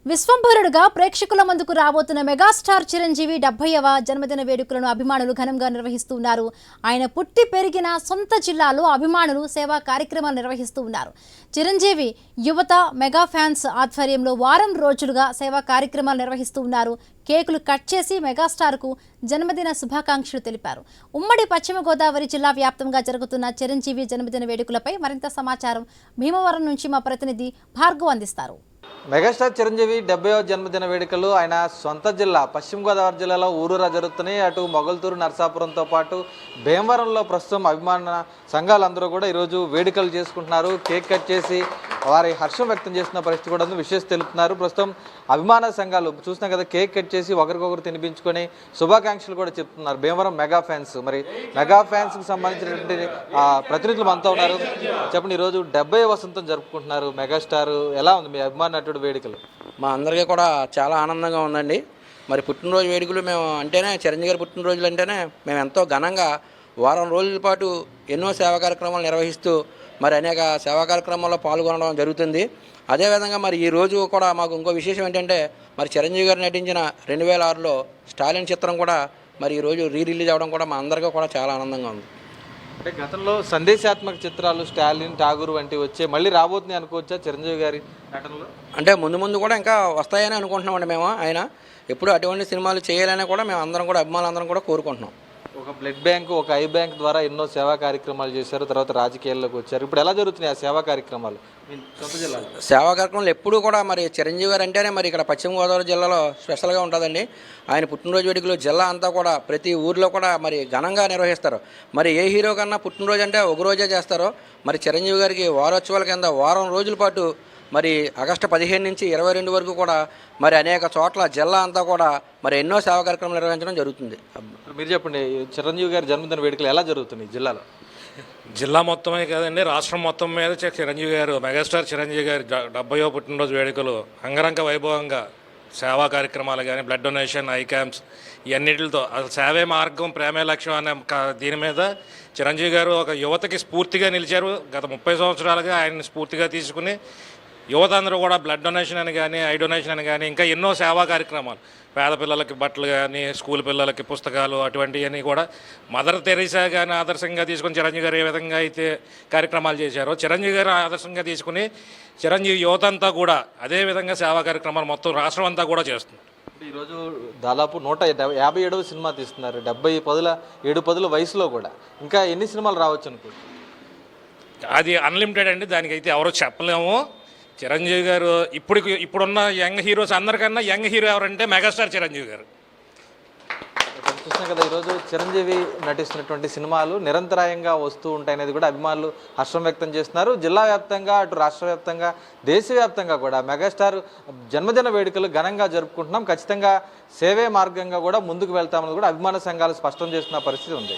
విశ్వంభరుడుగా ప్రేక్షకుల ముందుకు రాబోతున్న మెగాస్టార్ చిరంజీవి 70వ జన్మదిన వేడుకలను అభిమానులు ఘనంగా నిర్వహిస్తున్నారు. ఆయన పుట్టి పెరిగిన సొంత జిల్లాలో అభిమానులు సేవా కార్యక్రమాలు నిర్వహిస్తూ ఉన్నారు. చిరంజీవి యువత మెగా ఫ్యాన్స్ ఆధ్వర్యంలో వారం రోజులుగా సేవా కార్యక్రమాలు నిర్వహిస్తూ ఉన్నారు. కేకులు కట్ చేసి మెగాస్టార్కు జన్మదిన శుభాకాంక్షలు తెలిపారు. ఉమ్మడి పశ్చిమ గోదావరి జిల్లా వ్యాప్తంగా జరుగుతున్న చిరంజీవి జన్మదిన వేడుకలపై మరింత సమాచారం భీమవరం నుంచి మా ప్రతినిధి భార్గవ్ అందిస్తారు. మెగాస్టార్ చిరంజీవి 70వ జన్మదిన వేడుకలు ఆయన సొంత జిల్లా పశ్చిమ గోదావరి జిల్లాలో ఊరూరా జరుగుతున్నాయి. అటు మొగల్తూరు నరసాపురంతో పాటు భీమవరంలో ప్రస్తుతం అభిమాన సంఘాలందరూ కూడా ఈరోజు వేడుకలు చేసుకుంటున్నారు. కేక్ కట్ చేసి వారి హర్షం వ్యక్తం చేస్తున్న పరిస్థితి కూడా విశేష తెలుపుతున్నారు. ప్రస్తుతం అభిమాన సంఘాలు చూసినా కదా, కేక్ కట్ చేసి ఒకరికొకరు తినిపించుకొని శుభాకాంక్షలు కూడా చెప్తున్నారు. భీమవరం మెగా ఫ్యాన్స్, మరి మెగా ఫ్యాన్స్కి సంబంధించినటువంటి ప్రతినిధులు మనతో ఉన్నారు. చెప్పండి, ఈరోజు 70వ వసంతం జరుపుకుంటున్నారు. మెగాస్టార్ ఎలా ఉంది మీ అభిమాన నటుడు వేడుకలు? మా అందరికీ కూడా చాలా ఆనందంగా ఉందండి. మరి పుట్టినరోజు వేడుకలు మేము అంటేనే, చిరంజీవి గారి పుట్టినరోజులు అంటేనే మేము ఎంతో ఘనంగా వారం రోజుల పాటు ఎన్నో సేవా కార్యక్రమాలు నిర్వహిస్తూ మరి అనేక సేవా కార్యక్రమాల్లో పాల్గొనడం జరుగుతుంది. అదేవిధంగా మరి ఈ రోజు కూడా మాకు ఇంకో విశేషం ఏంటంటే, మరి చిరంజీవి గారు నటించిన 2006లో స్టాలిన్ చిత్రం కూడా మరి ఈరోజు రిలీజ్ అవ్వడం కూడా మా అందరికీ కూడా చాలా ఆనందంగా ఉంది. అంటే గతంలో సందేశాత్మక చిత్రాలు స్టాలిన్, ఠాగూర్ వంటివి వచ్చే మళ్ళీ రాబోతున్నాయి అనుకోవచ్చా చిరంజీవి గారి నటనలో? అంటే ముందు కూడా ఇంకా వస్తాయని అనుకుంటున్నామండి. మేము ఆయన ఎప్పుడు అటువంటి సినిమాలు చేయాలని కూడా మేము అందరం కూడా అభిమానులందరం కూడా కోరుకుంటున్నాం. ఒక బ్లడ్ బ్యాంక్, ఒక ఐ బ్యాంక్ ద్వారా ఎన్నో సేవా కార్యక్రమాలు చేశారు. తర్వాత రాజకీయాల్లోకి వచ్చారు. ఇప్పుడు ఎలా జరుగుతున్నాయి ఆ సేవా కార్యక్రమాలు సొంత జిల్లా? సేవా కార్యక్రమాలు ఎప్పుడూ కూడా మరి చిరంజీవి గారు అంటేనే మరి ఇక్కడ పశ్చిమ గోదావరి జిల్లాలో స్పెషల్గా ఉంటుందండి. ఆయన పుట్టినరోజు వేడుకలు జిల్లా అంతా కూడా ప్రతి ఊరిలో కూడా మరి ఘనంగా నిర్వహిస్తారు. మరి ఏ హీరో కన్నా పుట్టినరోజు అంటే ఒక రోజే చేస్తారో, మరి చిరంజీవి గారికి వారోత్సవాల కింద వారం రోజుల పాటు మరి ఆగస్టు 15 నుంచి 22 వరకు కూడా మరి అనేక చోట్ల జిల్లా అంతా కూడా మరి ఎన్నో సేవా కార్యక్రమాలు నిర్వహించడం జరుగుతుంది. మీరు చెప్పండి, చిరంజీవి గారి జన్మదిన వేడుకలు ఎలా జరుగుతున్నాయి జిల్లాలో? జిల్లా మొత్తమే కాదండి, రాష్ట్రం మొత్తం మీద చిరంజీవి గారు, మెగాస్టార్ చిరంజీవి గారి 70వ పుట్టినరోజు వేడుకలు అంగరంగ వైభవంగా సేవా కార్యక్రమాలు కానీ, బ్లడ్ డొనేషన్, ఐ క్యాంప్స్, ఇవన్నిటితో అసలు సేవే మార్గం ప్రేమే లక్ష్యం అనే దీని మీద చిరంజీవి గారు ఒక యువతకి స్ఫూర్తిగా నిలిచారు. గత 30 సంవత్సరాలుగా ఆయన్ని స్ఫూర్తిగా తీసుకుని యువత అందరూ కూడా బ్లడ్ డొనేషన్ అని కానీ, ఐ డొనేషన్ అని కానీ, ఇంకా ఎన్నో సేవా కార్యక్రమాలు, పేద పిల్లలకి బట్టలు కానీ, స్కూల్ పిల్లలకి పుస్తకాలు, అటువంటివన్నీ కూడా మదర్ తెరీసా కానీ ఆదర్శంగా తీసుకుని చిరంజీవి గారు ఏ విధంగా అయితే కార్యక్రమాలు చేశారో, చిరంజీవి గారు ఆదర్శంగా తీసుకుని చిరంజీవి యువత అంతా కూడా అదే విధంగా సేవా కార్యక్రమాలు మొత్తం రాష్ట్రం అంతా కూడా చేస్తున్నారు. ఈరోజు దాదాపు 157వ సినిమా తీస్తున్నారు. 7 పదుల వయసులో కూడా ఇంకా ఎన్ని సినిమాలు రావచ్చు అనుకో? అది అన్లిమిటెడ్ అండి, దానికైతే ఎవరో చెప్పలేము. చిరంజీవి గారు ఇప్పుడున్న యంగ్ హీరోస్ అందరికన్నా యంగ్ హీరో ఎవరంటే మెగాస్టార్ చిరంజీవి గారు. చూసినా కదా, ఈరోజు చిరంజీవి నటిస్తున్నటువంటి సినిమాలు నిరంతరాయంగా వస్తూ ఉంటాయనేది కూడా అభిమానులు హర్షం వ్యక్తం చేస్తున్నారు. జిల్లా వ్యాప్తంగా, అటు రాష్ట్ర వ్యాప్తంగా, దేశవ్యాప్తంగా కూడా మెగాస్టార్ జన్మదిన వేడుకలు ఘనంగా జరుపుకుంటున్నాం, ఖచ్చితంగా సేవే మార్గంగా కూడా ముందుకు వెళ్తామని కూడా అభిమాన సంఘాలు స్పష్టం చేస్తున్న పరిస్థితి ఉంది.